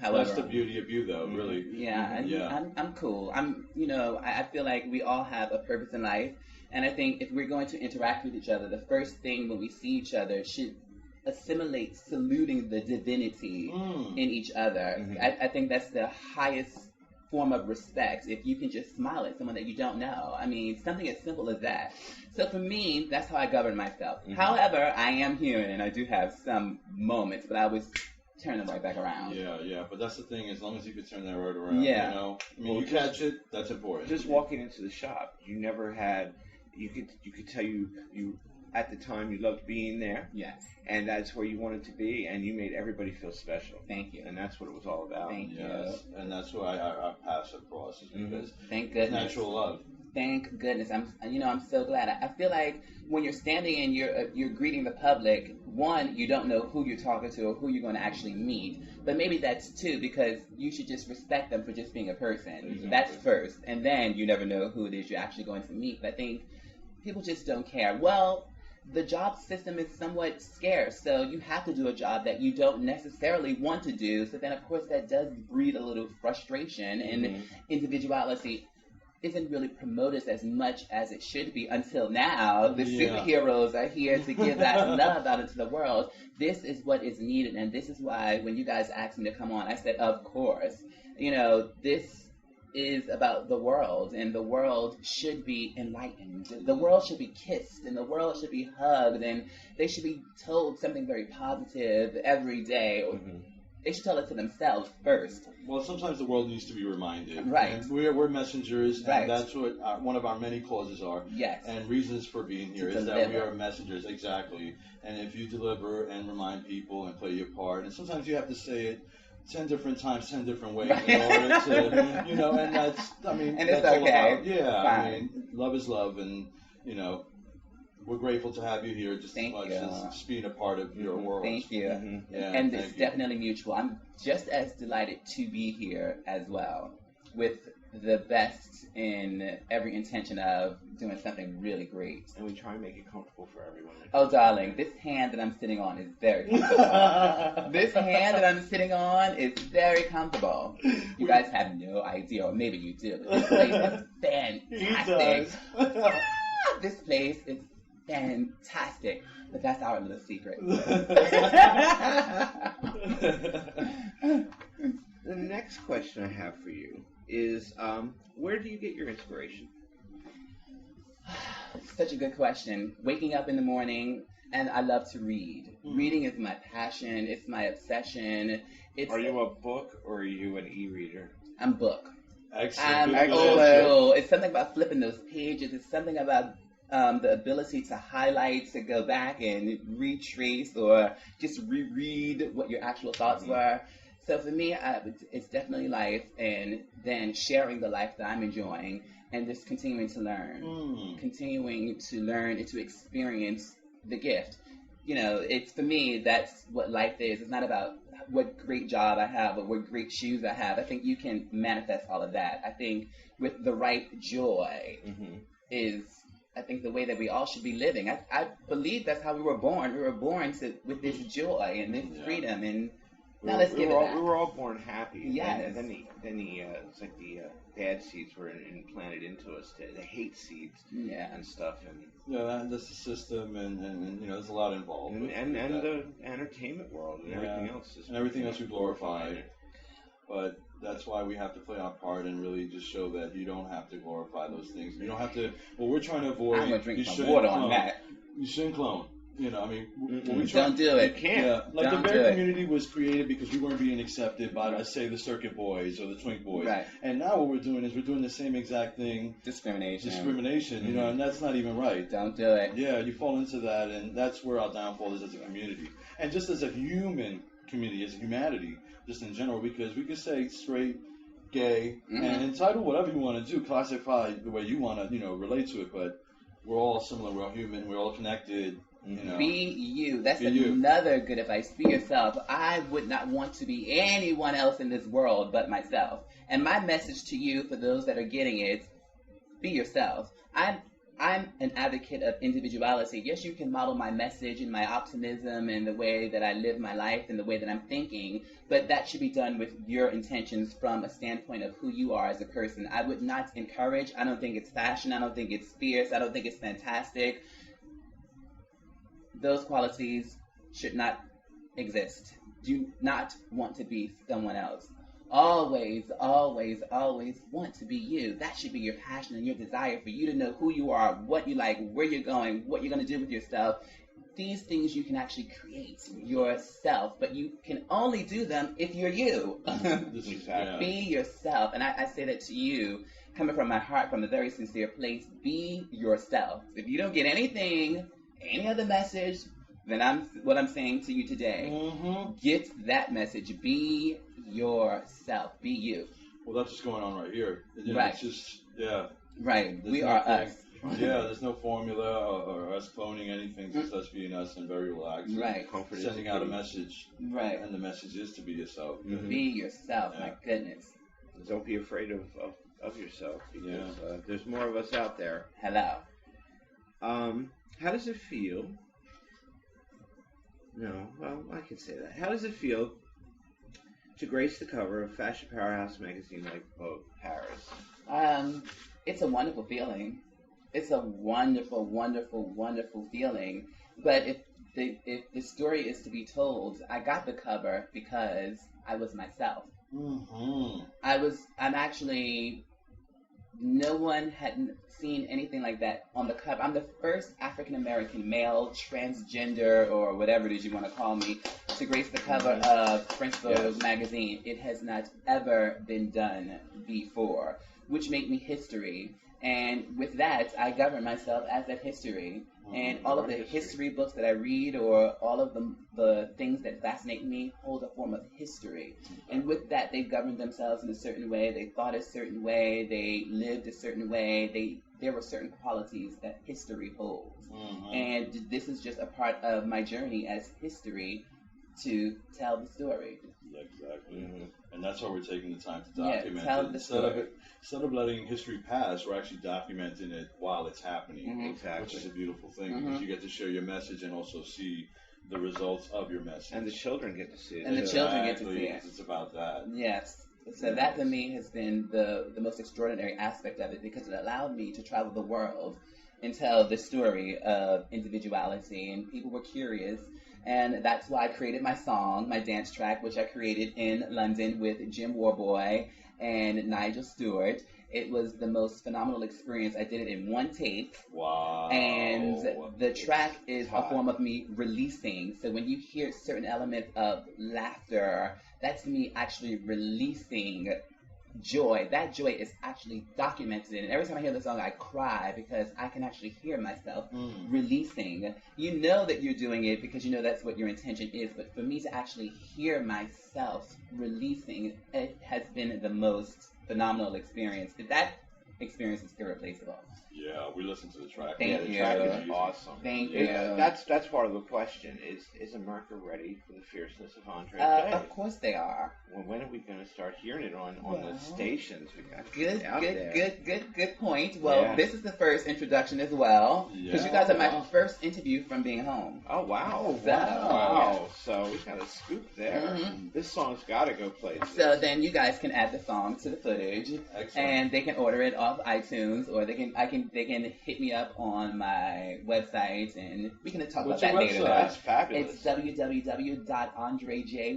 However, That's the beauty of you, though, really. yeah, I'm cool. I feel like we all have a purpose in life, and I think if we're going to interact with each other, the first thing when we see each other should assimilate saluting the divinity in each other. I think that's the highest form of respect, if you can just smile at someone that you don't know. I mean, something as simple as that. So for me, that's how I govern myself. However, I am human, and I do have some moments, but I always turn them right back around. Yeah, but that's the thing, as long as you can turn that right around, Yeah. you know? I mean, Well, you catch it, that's important. Just walking into the shop, you never had. You could tell you at the time you loved being there, Yes. and that's where you wanted to be, and you made everybody feel special. Thank you. And that's what it was all about. Thank you. Yes, and that's why I pass across, is because Thank it's goodness. natural love. Thank goodness. I'm so glad. I feel like when you're standing and you're greeting the public, one, you don't know who you're talking to or who you're going to actually meet. But maybe that's 2, because you should just respect them for just being a person. Exactly. That's first. And then you never know who it is you're actually going to meet. But I think people just don't care. Well, the job system is somewhat scarce, so you have to do a job that you don't necessarily want to do. So then, of course, that does breed a little frustration, and individuality isn't really promoted as much as it should be until now. The superheroes are here to give that love out into the world. This is what is needed, and this is why when you guys asked me to come on, I said, of course. You know, this is about the world, and the world should be enlightened. The world should be kissed, and the world should be hugged, and they should be told something very positive every day. They should tell it to themselves first. Well, sometimes the world needs to be reminded. Right. And we're messengers, Right. and that's what one of our many causes are. Yes. And reasons for being here To is that we deliver. are messengers, exactly. And if you deliver and remind people and play your part, and sometimes you have to say it 10 different times, 10 different ways in order to, you know, and that's, I mean, And it's that's all okay. about, yeah, Fine. I mean, love is love, and, you know, we're grateful to have you here just Thank as much you. as just being a part of your world. Thank you. Yeah, And thank it's you. definitely mutual. I'm just as delighted to be here as well, with the best in every intention of doing something really great. And we try and make it comfortable for everyone. Oh, darling, this hand that I'm sitting on is very comfortable. This hand that I'm sitting on is very comfortable. You guys have no idea, or maybe you do, but this place is fantastic. This place is fantastic. But that's our little secret. The next question I have for you is, where do you get your inspiration? Such a good question. Waking up in the morning, and I love to read. Reading is my passion. It's my obsession. Are you a book or are you an e-reader? I'm book. Excellent. I'm old school. It's something about flipping those pages. It's something about the ability to highlight, to go back and retrace or just reread what your actual thoughts were. So for me, it's definitely life, and then sharing the life that I'm enjoying, and just continuing to learn. Continuing to learn and to experience the gift. You know, it's, for me, that's what life is. It's not about what great job I have or what great shoes I have. I think you can manifest all of that. I think with the right joy is, I think, the way that we all should be living. I believe that's how we were born. We were born with this joy and this freedom. And now let's give it back. We were all born happy. Yes. And then it's like the bad seeds were implanted into us, the hate seeds and stuff. And that's the system, and there's a lot involved. And the entertainment world and everything else. And everything else we glorify. But that's why we have to play our part and really just show that you don't have to glorify those things. You don't have to. What we're trying to avoid. I'm gonna drink some water on that. You shouldn't clone. Don't do it. You can't. Yeah, like Don't the do bear it. community was created because we weren't being accepted by, let's say, the circuit boys or the twink boys. Right. And now what we're doing is we're doing the same exact thing. Discrimination. And that's not even right. Don't do it. Yeah, you fall into that, and that's where our downfall is as a community. And just as a human community, as a humanity, just in general, because we could say straight, gay, and entitle whatever you want to do, classify the way you want to, relate to it, but we're all similar, we're all human, we're all connected. Be you. That's Be you. another good advice. Be yourself. I would not want to be anyone else in this world but myself. And my message to you, for those that are getting it, be yourself. I'm an advocate of individuality. Yes, you can model my message and my optimism and the way that I live my life and the way that I'm thinking, but that should be done with your intentions from a standpoint of who you are as a person. I would not encourage. I don't think it's fashion. I don't think it's fierce. I don't think it's fantastic. Those qualities should not exist. Do not want to be someone else. Always, always, always want to be you. That should be your passion and your desire, for you to know who you are, what you like, where you're going, what you're going to do with yourself. These things you can actually create yourself, but you can only do them if you're you. Be yourself. And I say that to you, coming from my heart, from a very sincere place. Be yourself. If you don't get any other message, then what I'm saying to you today. Get that message. Be yourself. Be you. Well, that's what's going on right here. Right. It's just, Right. There's We are us. There's no formula or us cloning anything, just us being us and very relaxed. Right. Sending out a message. Right. And the message is to be yourself. Be yourself. My goodness. Don't be afraid of yourself, because there's more of us out there. Hello. How does it feel? No, well, I can say that. How does it feel to grace the cover of fashion powerhouse magazine like Vogue Paris? It's a wonderful feeling. It's a wonderful, wonderful, wonderful feeling. But if the story is to be told, I got the cover because I was myself. I'm actually, no one had seen anything like that on the cover. I'm the first African-American male, transgender, or whatever it is you want to call me, to grace the cover of French Vogue magazine. It has not ever been done before, which made me history. And with that, I govern myself as that history. And all of the history books that I read, or all of the things that fascinate me, hold a form of history. And with that, they governed themselves in a certain way. They thought a certain way. They lived a certain way. There were certain qualities that history holds. And this is just a part of my journey as history to tell the story. Exactly. And that's why we're taking the time to document tell it. the story. Instead of letting history pass, we're actually documenting it while it's happening. Exactly. Which is a beautiful thing, because you get to share your message and also see the results of your message. And the children get to see it. And the children get to see it. It's about that. Yes. So that to me has been the most extraordinary aspect of it, because it allowed me to travel the world and tell the story of individuality, and people were curious. And that's why I created my song, my dance track, which I created in London with Jim Warboy and Nigel Stewart. It was the most phenomenal experience. I did it in one take. Wow. And the track is a form of me releasing. So when you hear certain elements of laughter, that's me actually releasing joy. That joy is actually documented. And every time I hear the song, I cry, because I can actually hear myself releasing. You know that you're doing it because you know that's what your intention is. But for me to actually hear myself releasing, it has been the most phenomenal experience. That experience is irreplaceable. Yeah, we listened to the track. Thank The you. track is awesome. Thank Yeah. you. That's part of the question. Is America ready for the fierceness of Andre J? Of course they are. Well, when are we going to start hearing it on Well, the stations? We got to get Good, it out good, there. good point. Well, Yeah. this is the first introduction as well, because you guys are my first interview from being home. Oh wow! So- Wow! So we got a scoop there. Mhm. This song's got to go places. So then you guys can add the song to the footage, Excellent. and they can order it off iTunes, or they can hit me up on my website, and we can talk What's about that your later. website? That's fabulous. It's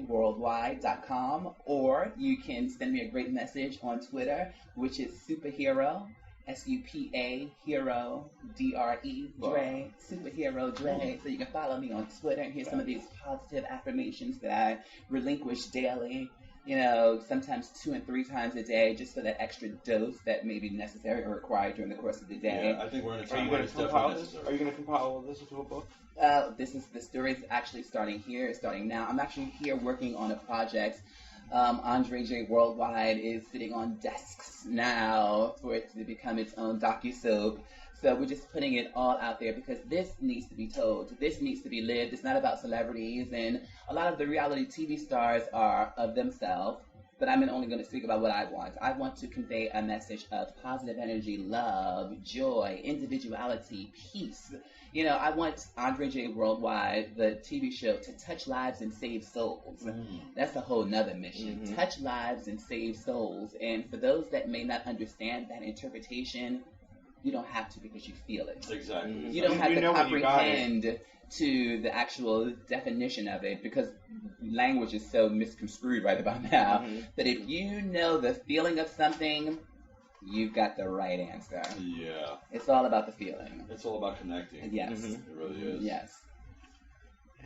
www.andrejworldwide.com, or you can send me a great message on Twitter, which is Superhero, SUPA Hero DRE Dre, Superhero Dre. So you can follow me on Twitter and hear some of these positive affirmations that I relinquish daily. You know, sometimes 2 and 3 times a day, just for that extra dose that may be necessary or required during the course of the day. Yeah, I think we're in a Are time you where going it's to compile definitely this? Are necessary. you going to compile all this into a book? The story is actually starting here. It's starting now. I'm actually here working on a project. Andre J Worldwide is sitting on desks now for it to become its own docu-soap. So we're just putting it all out there because this needs to be told. This needs to be lived. It's not about celebrities, and a lot of the reality TV stars are of themselves. But I'm only going to speak about what I want. I want to convey a message of positive energy, love, joy, individuality, peace. You know, I want Andre J Worldwide, the TV show, to touch lives and save souls. That's a whole nother mission. Mhm. Touch lives and save souls. And for those that may not understand that interpretation, you don't have to because you feel it. Exactly. You don't have You to know when you got it. comprehend to the actual definition of it because language is so misconstrued right about now. Mhm. But if you know the feeling of something, you've got the right answer. Yeah, It's all about the feeling. it's all about connecting. Yes. Mhm. It really is. Yes.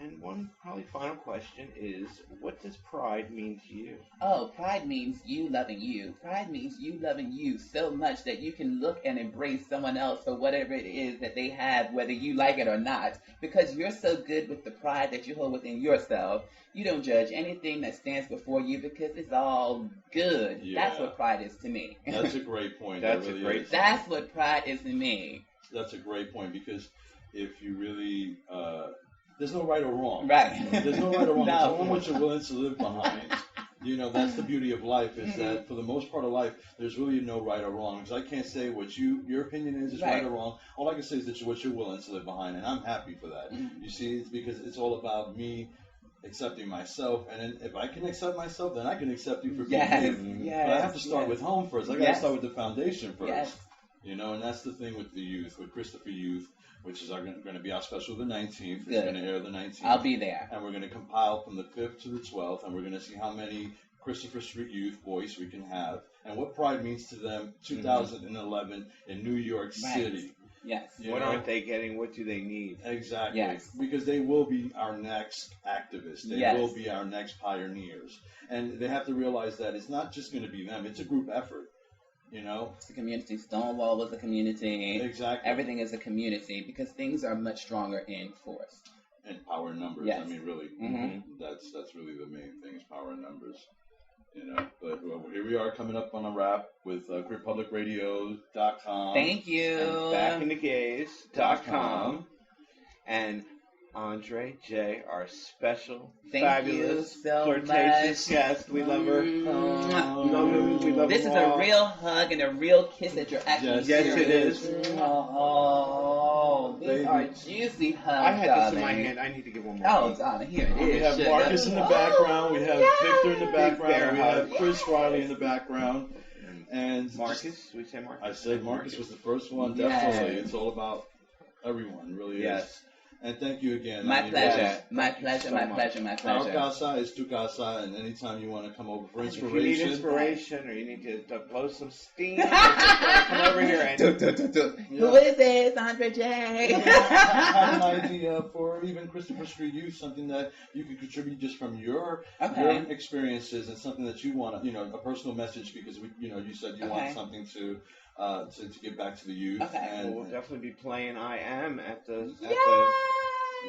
And one probably final question is, what does pride mean to you? Oh, pride means you loving you. Pride means you loving you so much that you can look and embrace someone else for whatever it is that they have, whether you like it or not. Because you're so good with the pride that you hold within yourself, you don't judge anything that stands before you because it's all good. Yeah. That's what pride is to me. That's a great point. That's That a really great is. That's what pride is to me. That's a great point because if you really, there's no right or wrong. Right. There's no right or wrong. No. There's only what you're willing to live behind. You know, that's the beauty of life is that for the most part of life, there's really no right or wrong. Because I can't say what your opinion is right. Right. or wrong. All I can say is that what you're willing to live behind, and I'm happy for that. Mhm. You see, it's because it's all about me accepting myself, and then if I can accept myself, then I can accept you for being Yes. you. Yes. But I have to start yes. with home first. I got to Yes. start with the foundation first. Yes. You know, and that's the thing with the youth, with Christopher Youth, which is going to be our special the 19th. It's Good. going to air the 19th. I'll be there. And we're going to compile from the 5th to the 12th, and we're going to see how many Christopher Street Youth voice we can have, and what pride means to them 2011 in New York Right. City. Yes. You What know? aren't they getting? What do they need? Exactly. Yes. Because they will be our next activists. They Yes. will be our next pioneers. And they have to realize that it's not just going to be them. It's a group effort, you know? It's a community. Stonewall was a community. Exactly. Everything is a community because things are much stronger in force. And power in numbers. Yes. I mean, really, Mhm. that's really the main thing is power in numbers. You know, but here we are coming up on a wrap with queerpublicradio.com. Thank you. And BackintheGays.com. And Andre J, our special, Thank fabulous, you so flirtatious much. guest. We love her. Mwah. We love him. We love This them is a all. real hug and a real kiss that you're actually Yes, it is. Oh, these Baby. are juicy hugs, I had this in my darling. hand. I need to give one more. Oh, hug. darling, here it is. We have sugar. Marcus in the background. We have yes. Victor in the bear background. We have hug. Chris Riley in the background. And Marcus? We say Marcus? I said Marcus was the first one. Yes. Definitely. It's all about everyone. Really Yes. is. And thank you again. My I mean, pleasure. really, My pleasure. so My much. pleasure. My Our pleasure. casa is tu casa, and anytime you want to come over for If you need inspiration, inspiration or you need to blow some steam, come over here and Who is this? Andre J. have an idea for even Christopher Street Youth, something that you can contribute just from your Okay. experiences and something that you want, a personal message because you said you want Okay. something to give back to the youth. Okay. And, we'll definitely be playing I Am at the Yay!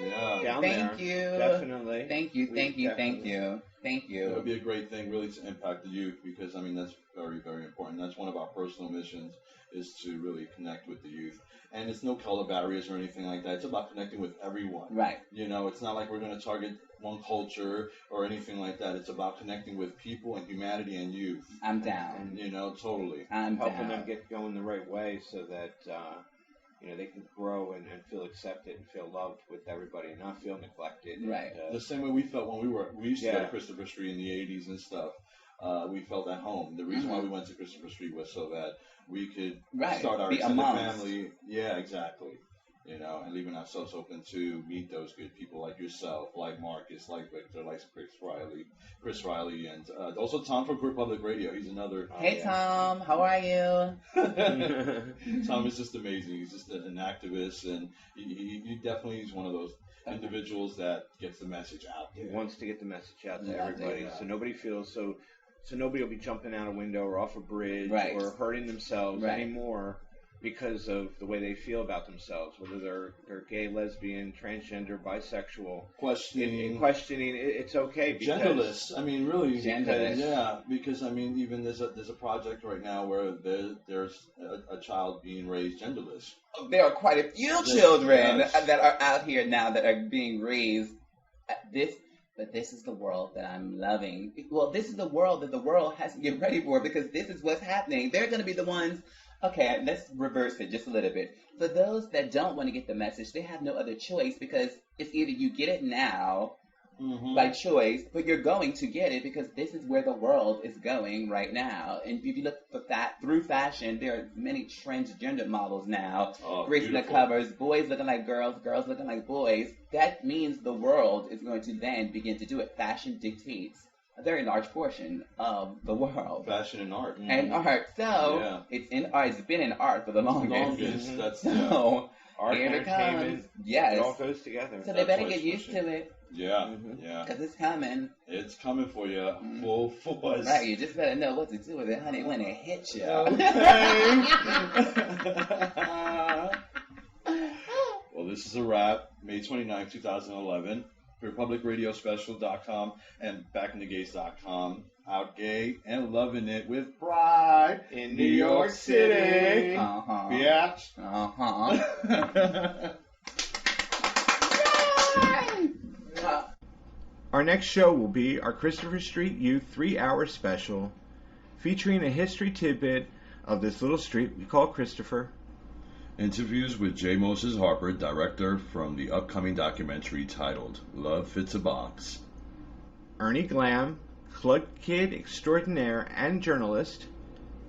yeah. down Thank there. you. Definitely. Thank you. We Thank you. Thank definitely- you. Thank It would you. be a great thing really to impact the youth because, I mean, that's very, very important. That's one of our personal missions is to really connect with the youth. And it's no color barriers or anything like that. It's about connecting with everyone. Right. You know, it's not like we're going to target one culture or anything like that. It's about connecting with people and humanity and youth. I'm down. And, you know, totally. I'm Helping down. them get going the right way so that they can grow and feel accepted and feel loved with everybody and not feel neglected. Right. The same way we felt when we used to go Yeah. to Christopher Street in the 80s and stuff. We felt at home. The reason why we went to Christopher Street was so that we could start our Be extended amongst. family. Yeah, exactly. You know, and leaving ourselves open to meet those good people like yourself, like Marcus, like Victor, like Chris Riley, and also Tom from Queer Public Radio. He's another. Hey, Tom. How are you? Tom is just amazing. He's just an activist, and he definitely is one of those individuals that gets the message out He there. wants to get the message out to Yeah, everybody, yeah. so nobody feels so nobody will be jumping out a window or off a bridge Right. or hurting themselves Right. anymore because of the way they feel about themselves, whether they're gay, lesbian, transgender, bisexual. Questioning. It's okay. Because, Genderless. I mean, really. Genderless. Yeah, because I mean, even there's a project right now where there's a child being raised genderless. There are quite a few Yes, children yes. that are out here now that are being raised. But this is the world that I'm loving. Well, this is the world that the world has to get ready for because this is what's happening. They're going to be the ones. Okay, let's reverse it just a little bit. For those that don't want to get the message, they have no other choice because it's either you get it now by choice, but you're going to get it because this is where the world is going right now. And if you look for that through fashion, there are many transgender models now, gracing the beautiful. covers, boys looking like girls, girls looking like boys. That means the world is going to then begin to do it. Fashion dictates a very large portion of the world. Fashion and art. And art. So Yeah. it's in art. It's been in art for the longest. That's So art, here it entertainment, comes. Yes. it all goes together. So they That's better what get it's used pushing. to it yeah, Mhm. yeah. because it's coming. It's coming for you, full force. Right, you just better know what to do with it, honey, when it hits you. Well, this is a wrap. May 29, 2011. RepublicRadioSpecial.com and BackintheGays.com. Out gay and loving it with pride In New York City. Uh-huh. Biatch. Uh-huh. Our next show will be our Christopher Street Youth 3-hour special featuring a history tidbit of this little street we call Christopher. Interviews with J. Moses Harper, director from the upcoming documentary titled Love Fits a Box. Ernie Glam, Club Kid extraordinaire and journalist.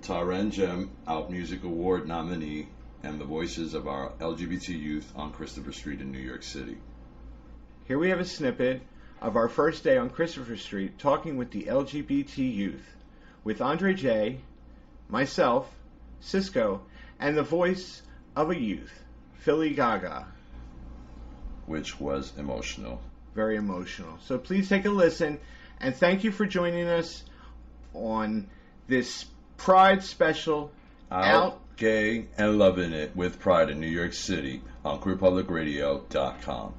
Taren Jem, Out Music Award nominee, and the voices of our LGBT youth on Christopher Street in New York City. Here we have a snippet of our first day on Christopher Street talking with the LGBT youth with Andre J., myself, Cisco, and the voice of a youth, Philly Gaga. Which was emotional. Very emotional. So please take a listen, and thank you for joining us on this Pride special. Out, gay, and loving it with pride in New York City on queerpublicradio.com.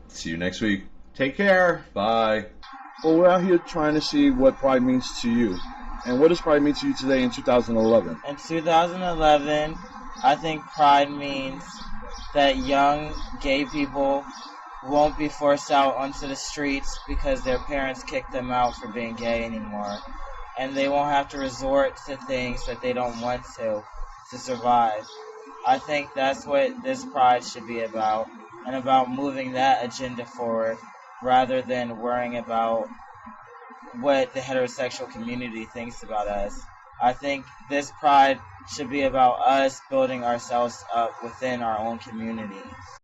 See you next week. Take care. Bye. Well, we're out here trying to see what pride means to you. And what does pride mean to you today in 2011? In 2011, I think pride means that young gay people won't be forced out onto the streets because their parents kicked them out for being gay anymore. And they won't have to resort to things that they don't want to survive. I think that's what this pride should be about, and about moving that agenda forward rather than worrying about what the heterosexual community thinks about us. I think this pride should be about us building ourselves up within our own community.